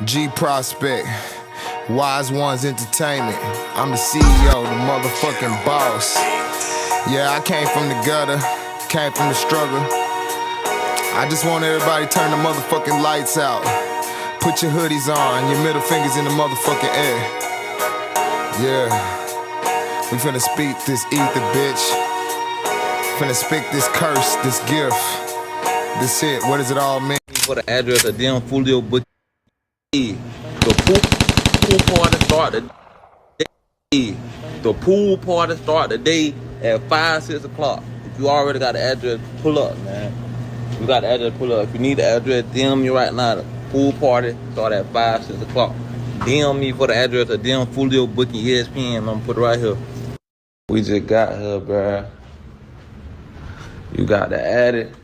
G Prospect, Wise Ones Entertainment. I'm the CEO, the motherfucking boss. Yeah, I came from the gutter, came from the struggle. I just want everybody to turn the motherfucking lights out. Put your hoodies on, your middle fingers in the motherfucking air. Yeah, we finna speak this ether, bitch. Finna speak this curse, this gift. This it, what does it all mean? For the address of them Julio book. The pool party start the day. The pool party start the day at 5, 6 o'clock. If you already got the address, pull up, man. You got the address, pull up. If you need the address, DM me right now. The pool party start at 5, 6 o'clock. DM me for the address of them Foolio booking ESPN. I'm gonna put it right here. We just got here, bruh. You got to add it.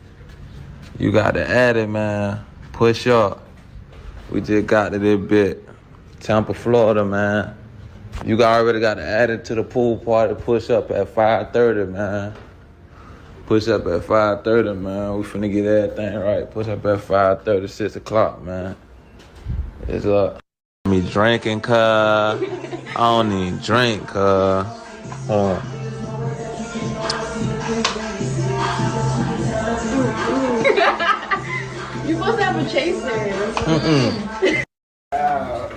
You got to add it, man. Push up. We just got to this bit. Tampa, Florida, man. You already got to add it to the pool party. Push up at 5:30, man. Push up at 5:30, man. We finna get everything right. Push up at 5:30, 6 o'clock, man. It's up. Me drinking, cuz. I don't even drink, cuz. Hold on. You supposed to have a chaser.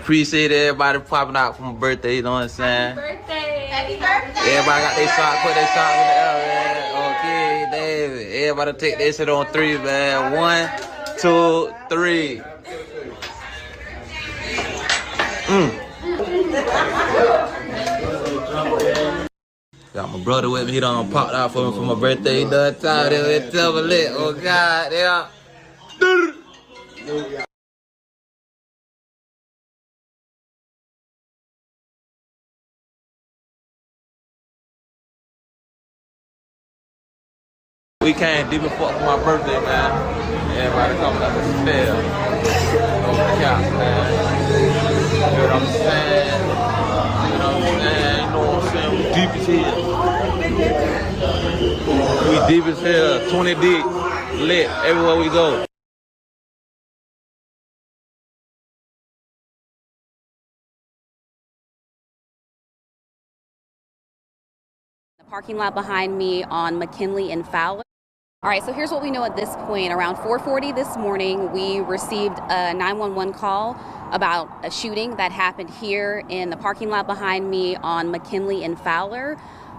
Appreciate everybody popping out for my birthday, you know what I'm saying? Happy birthday. Happy birthday. Everybody got their shot, put their shot in the air, man. Okay, David. Everybody take that shit on 3, man. 1, 2, 3. Got my brother with me. He done popped out for me for my birthday. He done tired of it. Tell me lit. Oh, God. Yeah. We came deep and fuck for my birthday, man. Everybody coming up the stairs. No cap, man. You know what I'm saying? You know what I'm saying? You know what I'm saying? We deep as hell. We deep as hell. 20 deep. Lit everywhere we go. The parking lot behind me on McKinley and Fowler. All right, so here's what we know at this point. Around 4:40 this morning, we received a 911 call about a shooting that happened here in the parking lot behind me on McKinley and Fowler.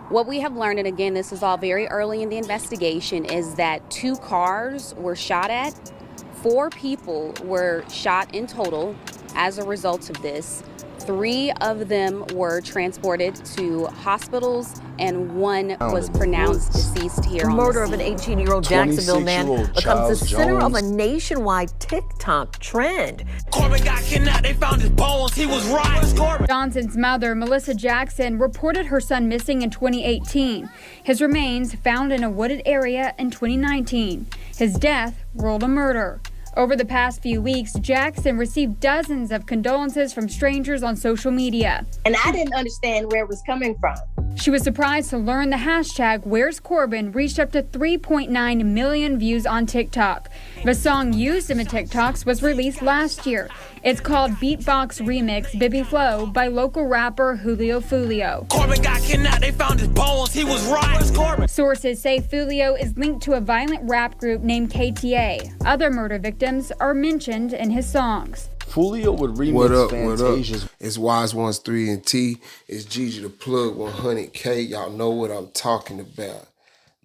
What we have learned, and again, this is all very early in the investigation, is that 2 cars were shot at. 4 people were shot in total as a result of this. 3 of them were transported to hospitals, and 1 was pronounced deceased here on the scene. The murder of an 18-year-old Jacksonville man becomes the center of a nationwide TikTok trend. Corbin got kidnapped. They found his bones. He was right. Johnson's mother, Melissa Jackson, reported her son missing in 2018. His remains found in a wooded area in 2019. His death ruled a murder. Over the past few weeks, Jackson received dozens of condolences from strangers on social media. And I didn't understand where it was coming from. She was surprised to learn the hashtag Where's Corbin reached up to 3.9 million views on TikTok. The song used in the TikToks was released last year. It's called Beatbox Remix Bibby Flow by local rapper Julio Foolio. Corbin got kidnapped. They found his bones. He was right. Sources say Foolio is linked to a violent rap group named KTA. Other murder victims are mentioned in his songs. Foolio would remix Fantasia's. What up? It's Wise Ones 3 and T. It's Gigi the Plug 100K. Y'all know what I'm talking about.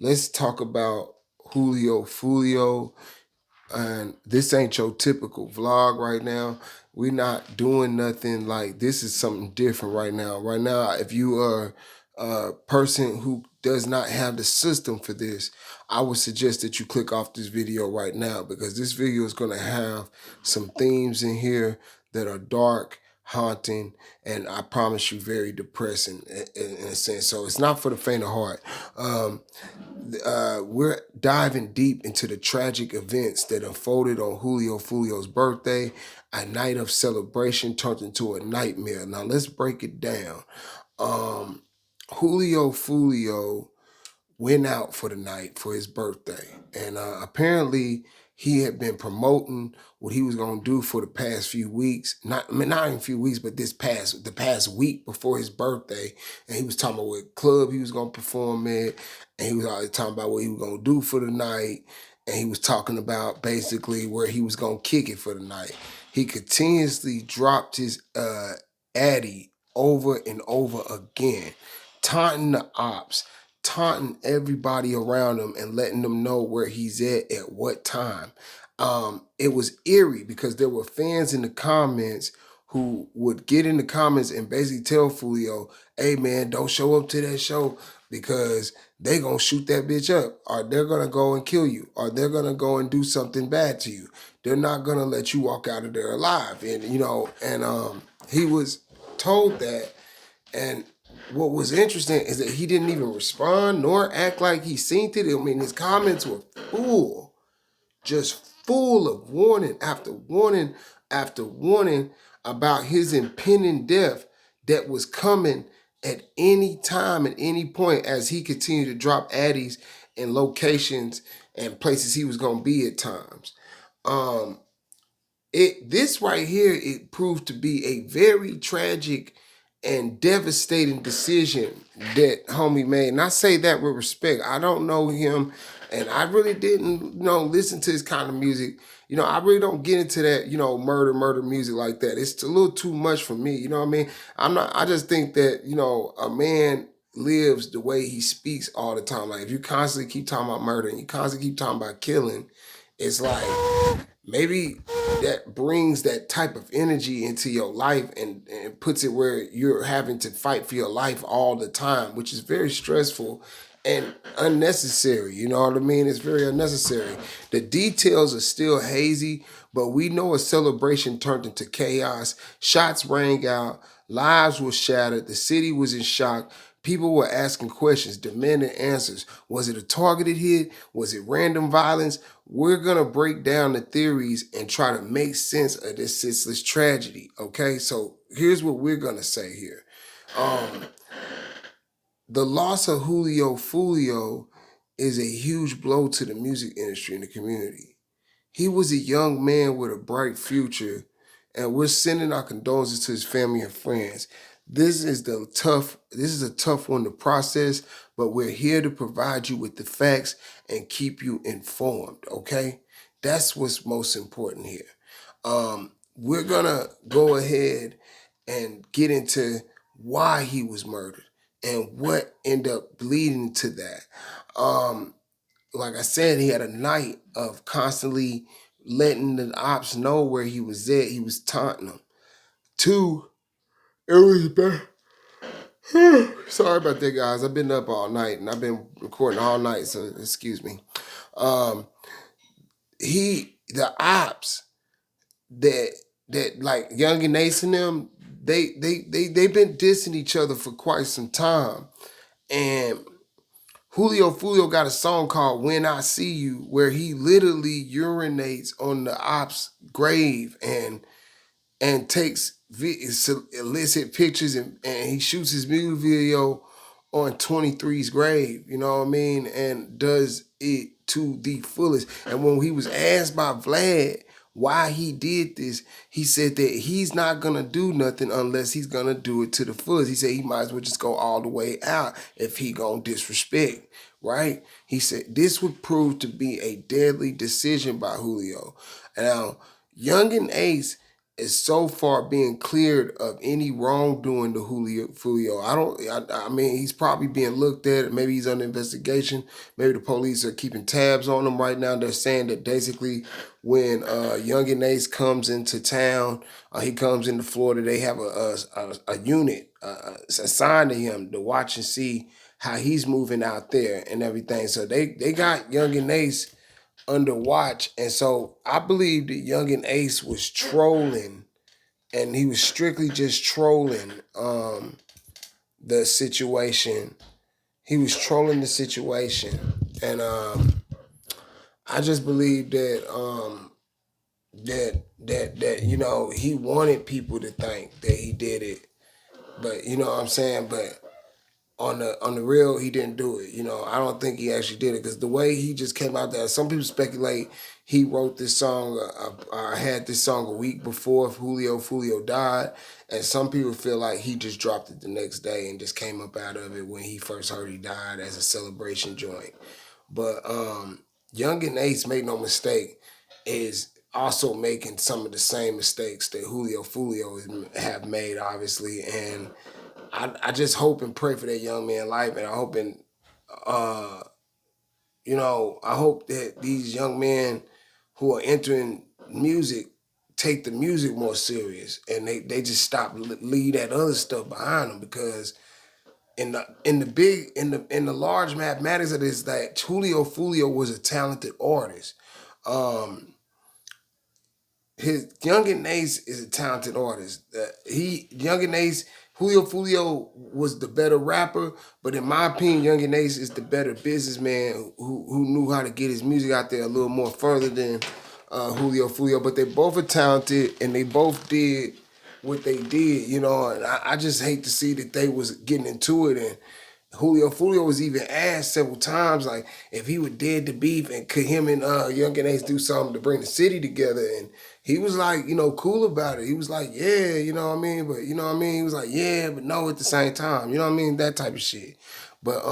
Let's talk about Julio Foolio. And this ain't your typical vlog right now. We're not doing nothing like this. Is something different right now. Right now, if you are a person who does not have the system for this, I would suggest that you click off this video right now, because this video is going to have some themes in here that are dark, haunting, and I promise you very depressing in a sense. So it's not for the faint of heart. We're diving deep into the tragic events that unfolded on Julio Foolio's birthday. A night of celebration turned into a nightmare. Now let's break it down. Julio Foolio went out for the night for his birthday, and apparently he had been promoting what he was gonna do for the past few weeks. Not even a few weeks, but the past week before his birthday. And he was talking about what club he was gonna perform at, and he was always talking about what he was gonna do for the night. And he was talking about basically where he was gonna kick it for the night. He continuously dropped his Addy over and over again, taunting the ops, taunting everybody around him and letting them know where he's at what time. It was eerie because there were fans in the comments who would get in the comments and basically tell Foolio, hey man, don't show up to that show because they gonna shoot that bitch up, or they're gonna go and kill you, or they're gonna go and do something bad to you. They're not gonna let you walk out of there alive. And he was told that. And what was interesting is that he didn't even respond nor act like he seen it. I mean, his comments were just full of warning after warning after warning about his impending death that was coming at any time, at any point, as he continued to drop addies in locations and places he was going to be at times. This right here, it proved to be a very tragic and devastating decision that homie made. And I say that with respect. I don't know him, and I really didn't, listen to his kind of music. I really don't get into that, murder music like that. It's a little too much for me. You know what I mean? I just think that, a man lives the way he speaks all the time. Like if you constantly keep talking about murder and you constantly keep talking about killing, it's like maybe that brings that type of energy into your life and puts it where you're having to fight for your life all the time, which is very stressful and unnecessary. You know what I mean? It's very unnecessary. The details are still hazy, but we know a celebration turned into chaos. Shots rang out, lives were shattered, the city was in shock. People were asking questions, demanding answers. Was it a targeted hit? Was it random violence? We're going to break down the theories and try to make sense of this senseless tragedy, okay? So here's what we're going to say here. The loss of Julio Foolio is a huge blow to the music industry and the community. He was a young man with a bright future, and we're sending our condolences to his family and friends. This is a tough one to process, but we're here to provide you with the facts and keep you informed, okay? That's what's most important here. We're gonna go ahead and get into why he was murdered and what ended up leading to that. Like I said, he had a night of constantly letting the ops know where he was at. He was taunting them. 2, it was bad. Sorry about that, guys. I've been up all night and I've been recording all night, so excuse me. The ops that like Young and Ace and them, they've been dissing each other for quite some time. And Julio Foolio got a song called When I See You, where he literally urinates on the ops' grave and takes illicit pictures and he shoots his music video on 23's grave, you know what I mean? And does it to the fullest. And when he was asked by Vlad why he did this, he said that he's not gonna do nothing unless he's gonna do it to the fullest. He said he might as well just go all the way out if he gonna disrespect, right? He said this would prove to be a deadly decision by Julio. Now, Young and Ace is so far being cleared of any wrongdoing to Julio Foolio. I mean, he's probably being looked at. Maybe he's under investigation. Maybe the police are keeping tabs on him right now. They're saying that basically when Young and Ace comes into town, he comes into Florida, they have a unit assigned to him to watch and see how he's moving out there and everything. So they got Young and Ace under watch. And so I believe that Young and Ace was trolling, and he was strictly just trolling the situation. He was trolling the situation. And I just believe that that he wanted people to think that he did it. But you know what I'm saying? But on the real, he didn't do it. You know, I don't think he actually did it because the way he just came out there, some people speculate he wrote this song, had this song a week before Julio Foolio died, and some people feel like he just dropped it the next day and just came up out of it when he first heard he died as a celebration joint. But Young and Ace, make no mistake, is also making some of the same mistakes that Julio Foolio have made, obviously, and I just hope and pray for that young man's life, and I hope I hope that these young men who are entering music take the music more serious, and they just stop leave that other stuff behind them, because in the large mathematics of this, that Julio Foolio was a talented artist. His Young and Ace is a talented artist. Young and Ace, Julio Foolio was the better rapper, but in my opinion, Young and Ace is the better businessman who knew how to get his music out there a little more further than Julio Foolio. But they both are talented, and they both did what they did, you know. And I just hate to see that they was getting into it, and Julio Foolio was even asked several times, like, if he was dead to beef and could him and Young and Ace do something to bring the city together. And he was like, cool about it. He was like, yeah, you know what I mean? But, you know what I mean? He was like, yeah, but no at the same time. You know what I mean? That type of shit. But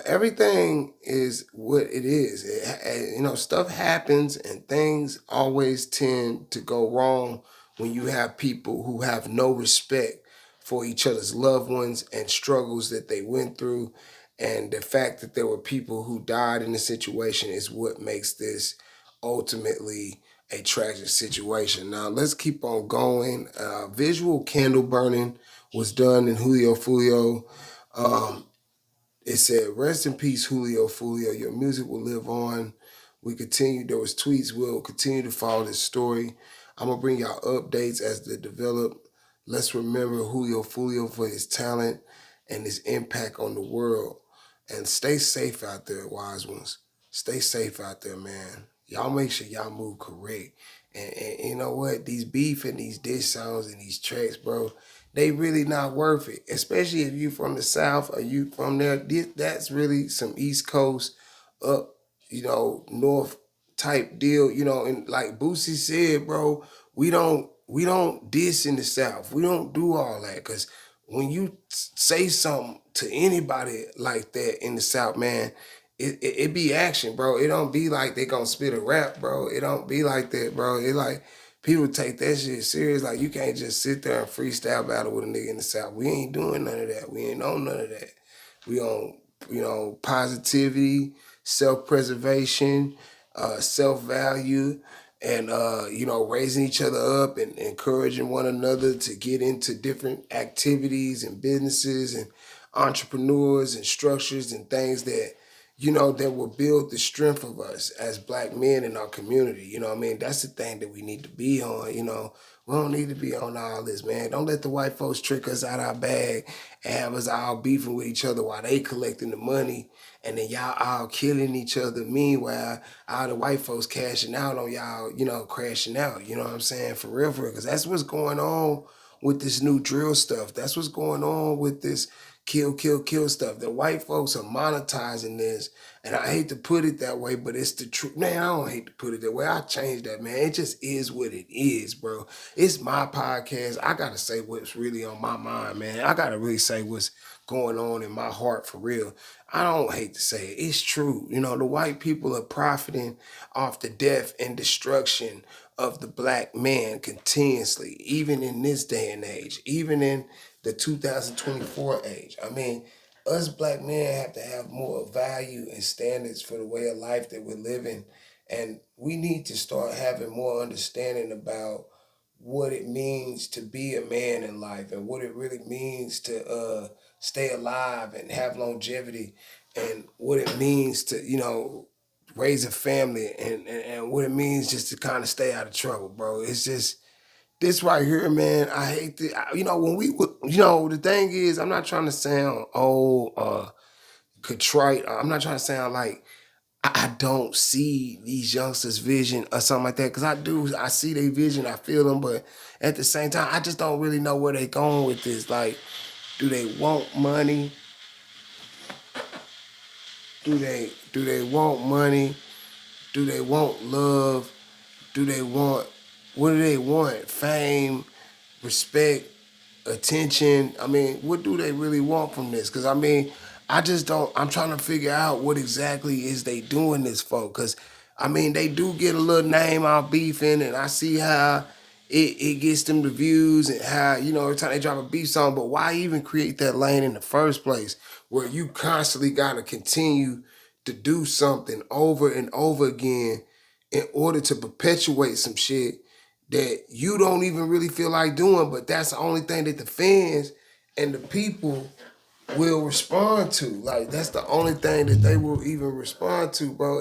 everything is what it is. Stuff happens, and things always tend to go wrong when you have people who have no respect for each other's loved ones and struggles that they went through. And the fact that there were people who died in the situation is what makes this ultimately a tragic situation. Now, let's keep on going. Visual candle burning was done in Julio Foolio. It said, rest in peace, Julio Foolio. Your music will live on. There was tweets. We'll continue to follow this story. I'm going to bring y'all updates as they develop. Let's remember Julio Foolio for his talent and his impact on the world. And stay safe out there, wise ones. Stay safe out there, man. Y'all make sure y'all move correct. And you know what? These beef and these diss songs and these tracks, bro, they really not worth it. Especially if you from the South or you from there. That's really some East Coast up, North type deal. And like Boosie said, bro, we don't diss in the South. We don't do all that, because when you say something to anybody like that in the South, man, it be action, bro. It don't be like they gonna spit a rap, bro. It don't be like that, bro. It like people take that shit serious. Like, you can't just sit there and freestyle battle with a nigga in the South. We ain't doing none of that. We ain't on none of that. We on, positivity, self-preservation, self-value, and raising each other up and encouraging one another to get into different activities and businesses and entrepreneurs and structures and things that that will build the strength of us as Black men in our community. You know what I mean? That's the thing that we need to be on. We don't need to be on all this, man. Don't let the white folks trick us out our bag and have us all beefing with each other while they collecting the money, and then y'all all killing each other. Meanwhile, all the white folks cashing out on y'all, crashing out. You know what I'm saying? For real, because that's what's going on with this new drill stuff. That's what's going on with this kill, kill, kill stuff. The white folks are monetizing this, and I hate to put it that way, but it's the truth. Man, I don't hate to put it that way. I changed that, man. It just is what it is, bro. It's my podcast. I got to say what's really on my mind, man. I got to really say what's going on in my heart for real. I don't hate to say it. It's true. The white people are profiting off the death and destruction of the Black man continuously, even in this day and age, even in the 2024 age. I mean, us Black men have to have more value and standards for the way of life that we're living. And we need to start having more understanding about what it means to be a man in life, and what it really means to stay alive and have longevity, and what it means to, raise a family, and what it means just to kind of stay out of trouble, bro. It's just, this right here, man, I hate this. The thing is, I'm not trying to sound old, contrite. I'm not trying to sound like I don't see these youngsters' vision or something like that, because I do. I see their vision, I feel them, but at the same time, I just don't really know where they going with this. Like, Do they want money? Do they want money? Do they want love? Do they want, what do they want? Fame, respect, attention? I mean, what do they really want from this? Because, I mean, I just don't, I'm trying to figure out what exactly is they doing this for. Because, I mean, they do get a little name out beefing, and I see how it gets them the views and how, you know, every time they drop a beef song, but why even create that lane in the first place where you constantly got to continue to do something over and over again in order to perpetuate some shit that you don't even really feel like doing, but that's the only thing that the fans and the people will respond to. Like, that's the only thing that they will even respond to, bro.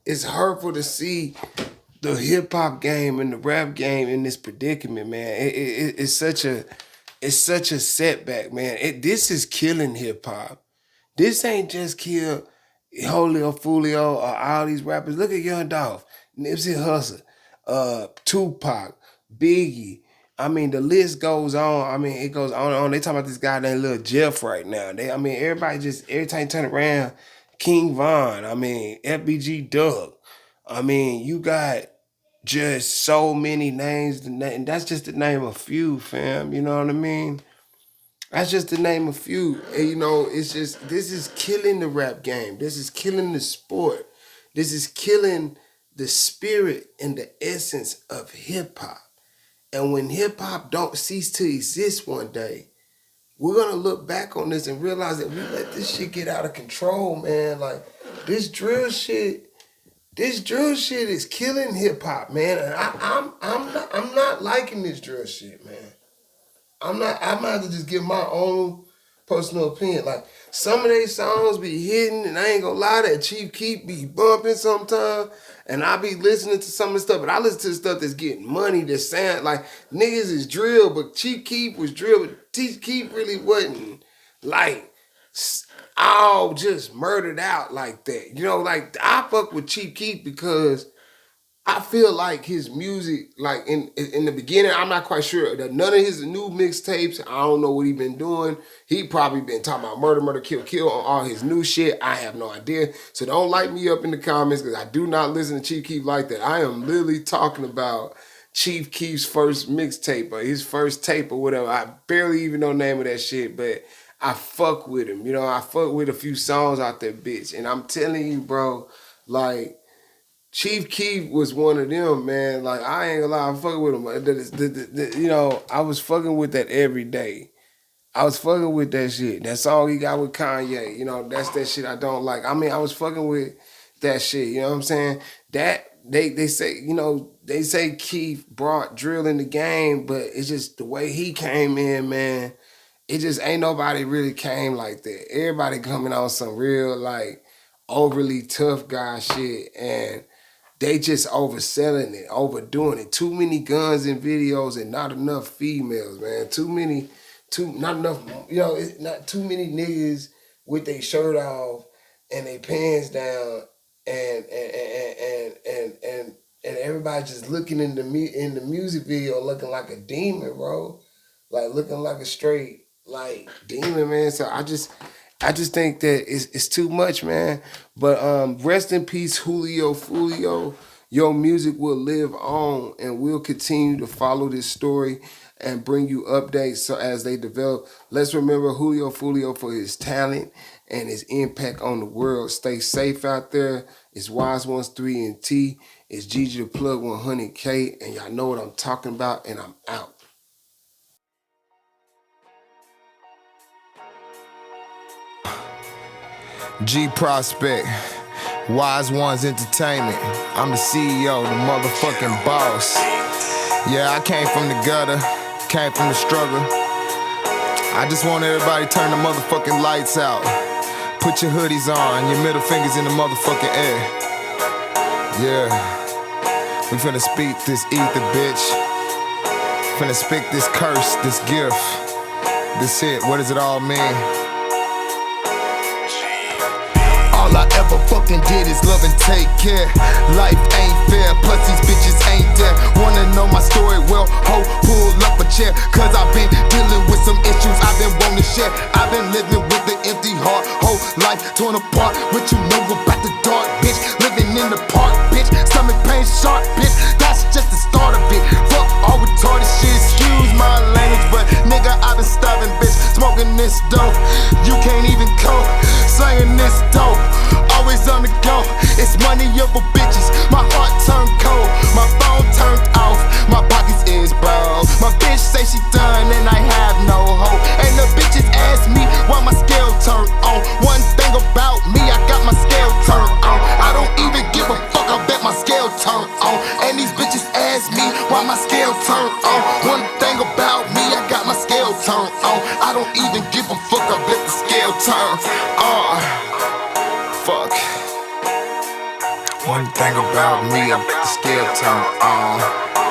It's hurtful to see the hip hop game and the rap game in this predicament, man. It's such a setback, man. This is killing hip hop. This ain't just kill Julio Foolio or all these rappers. Look at Young Dolph, Nipsey Hussle, Tupac, Biggie. I mean, the list goes on. I mean, it goes on and on. They talking about this guy named Lil Jeff right now. Everybody just, every time you turn around, King Von, I mean, FBG Doug. I mean, you got just so many names, and that's just to name a few, fam. You know what I mean? That's just to name a few. And, you know, it's just, this is killing the rap game. This is killing the sport. This is killing the spirit and the essence of hip hop. And when hip hop don't cease to exist one day, we're gonna look back on this and realize that we let this shit get out of control, man. Like, this drill shit is killing hip hop, man. And I'm not liking this drill shit, man. I might have to just give my own personal opinion. Like, some of these songs be hidden, and I ain't gonna lie, that Chief Keef be bumping sometimes, and I be listening to some of the stuff, but I listen to the stuff that's getting money, that sound like niggas is drill, but Chief Keef was drill, but Chief Keef really wasn't like all just murdered out like that. You know, like, I fuck with Chief Keef because I feel like his music, like in the beginning, I'm not quite sure that none of his new mixtapes, I don't know what he been doing. He probably been talking about murder, kill on all his new shit. I have no idea. So don't light me up in the comments because I do not listen to Chief Keef like that. I am literally talking about Chief Keef's first mixtape or his first tape or whatever. I barely even know the name of that shit, but I fuck with him. You know, I fuck with a few songs out there, bitch. And I'm telling you, bro, like, Chief Keef was one of them, man. Like, I ain't gonna lie, I'm fucking with him. You know, I was fucking with that every day. I was fucking with that shit. That song he got with Kanye, you know, that's that shit I don't like. I mean, I was fucking with that shit, you know what I'm saying? That, they say, you know, they say Keef brought drill in the game, but it's just the way he came in, man. It just ain't nobody really came like that. Everybody coming on some real, like, overly tough guy shit, and they just overselling it, overdoing it. Too many guns in videos and not enough females, man. Not enough, you know, not too many niggas with their shirt off and their pants down and everybody just looking in the music video looking like a demon, bro. Like, looking like a straight, like, demon, man. So I just think that it's too much, man. But rest in peace, Julio Foolio. Your music will live on, and we'll continue to follow this story and bring you updates so as they develop. Let's remember Julio Foolio for his talent and his impact on the world. Stay safe out there. It's Wise Ones 3 and T. It's Gigi the Plug 100K, and y'all know what I'm talking about, and I'm out. G Prospect, Wise Ones Entertainment. I'm the CEO, the motherfucking boss. Yeah, I came from the gutter, came from the struggle. I just want everybody to turn the motherfucking lights out. Put your hoodies on, your middle fingers in the motherfucking air. Yeah, we finna speak this ether, bitch. Finna speak this curse, this gift. This it, what does it all mean? All I ever ever fucked and did is love and take care. Life ain't fair, plus these bitches ain't there. Wanna know my story? Well, ho, pull up a chair. Cause I've been dealing with some issues I've been wanting to share. I've been living with an empty heart, whole life torn apart. What you know about the dark, bitch? Living in the park, bitch. Stomach pain sharp, bitch. That's just the start of it. Fuck all retarded shit, excuse my language, but nigga, I've been starving, bitch. Smoking this dope, you can't even cope. Slanging this dope, always on the go. It's money over bitches, my heart turned cold, my phone turned off, my pockets is brown. My bitch say she done and I have no hope. And the bitches ask me why my scale turned on. One thing about me, I got my scale turned on. I don't even give a fuck, I bet my scale turned on. And these bitches ask me why my scale turned on. One thing about me, I got my scale turned on. I don't even give a fuck, I bet the scale turned on. Fuck. One thing about me, I bet the scale turned on.